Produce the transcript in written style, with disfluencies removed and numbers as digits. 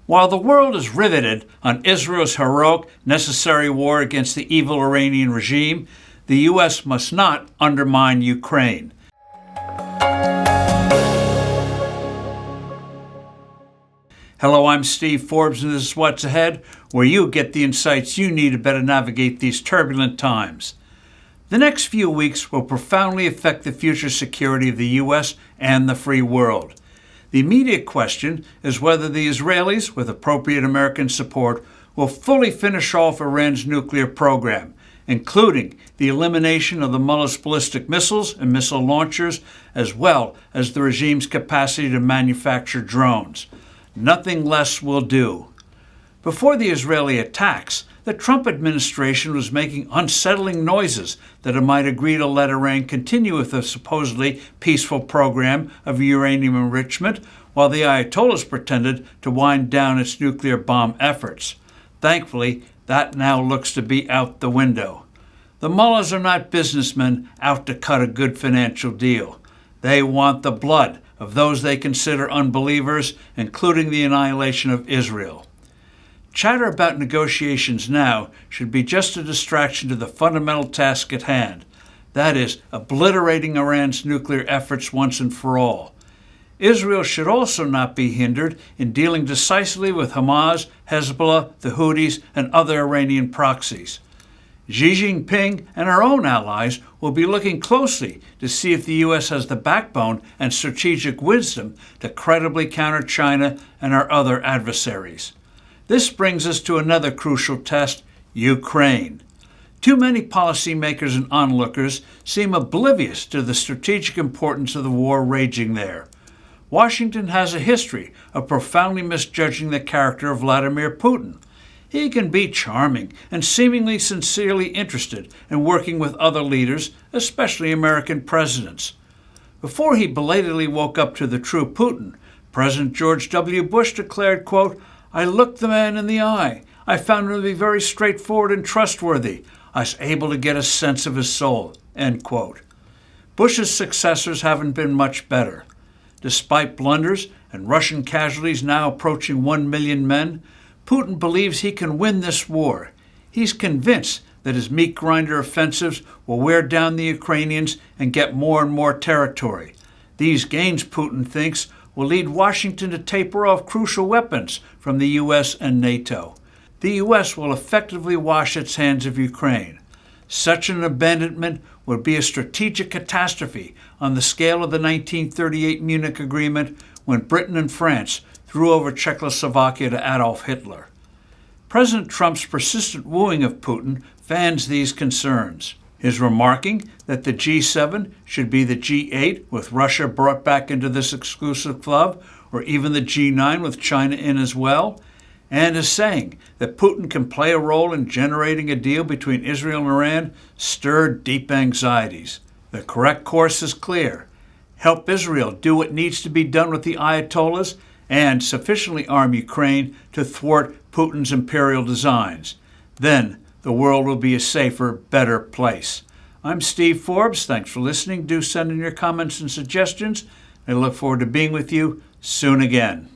While the world is riveted on Israel's heroic, necessary war against the evil Iranian regime, the U.S. must not undermine Ukraine. Hello, I'm Steve Forbes, and this is What's Ahead, where you get the insights you need to better navigate these turbulent times. The next few weeks will profoundly affect the future security of the U.S. and the free world. The immediate question is whether the Israelis, with appropriate American support, will fully finish off Iran's nuclear program, including the elimination of the mullah's ballistic missiles and missile launchers, as well as the regime's capacity to manufacture drones. Nothing less will do. Before the Israeli attacks, the Trump administration was making unsettling noises that it might agree to let Iran continue with a supposedly peaceful program of uranium enrichment, while the Ayatollahs pretended to wind down its nuclear bomb efforts. Thankfully, that now looks to be out the window. The mullahs are not businessmen out to cut a good financial deal. They want the blood of those they consider unbelievers, including the annihilation of Israel. Chatter about negotiations now should be just a distraction to the fundamental task at hand, that is, obliterating Iran's nuclear efforts once and for all. Israel should also not be hindered in dealing decisively with Hamas, Hezbollah, the Houthis, and other Iranian proxies. Xi Jinping and our own allies will be looking closely to see if the U.S. has the backbone and strategic wisdom to credibly counter China and our other adversaries. This brings us to another crucial test: Ukraine. Too many policymakers and onlookers seem oblivious to the strategic importance of the war raging there. Washington has a history of profoundly misjudging the character of Vladimir Putin. He can be charming and seemingly sincerely interested in working with other leaders, especially American presidents. Before he belatedly woke up to the true Putin, President George W. Bush declared, quote, "I looked the man in the eye. I found him to be very straightforward and trustworthy. I was able to get a sense of his soul," end quote. Bush's successors haven't been much better. Despite blunders and Russian casualties now approaching 1 million men, Putin believes he can win this war. He's convinced that his meat grinder offensives will wear down the Ukrainians and get more and more territory. These gains, Putin thinks, will lead Washington to taper off crucial weapons from the U.S. and NATO. The U.S. will effectively wash its hands of Ukraine. Such an abandonment would be a strategic catastrophe on the scale of the 1938 Munich Agreement, when Britain and France threw over Czechoslovakia to Adolf Hitler. President Trump's persistent wooing of Putin fans these concerns. His remarking that the G7 should be the G8 with Russia brought back into this exclusive club, or even the G9 with China in as well, and his saying that Putin can play a role in generating a deal between Israel and Iran stirred deep anxieties. The correct course is clear: help Israel do what needs to be done with the Ayatollahs and sufficiently arm Ukraine to thwart Putin's imperial designs. Then the world will be a safer, better place. I'm Steve Forbes. Thanks for listening. Do send in your comments and suggestions. I look forward to being with you soon again.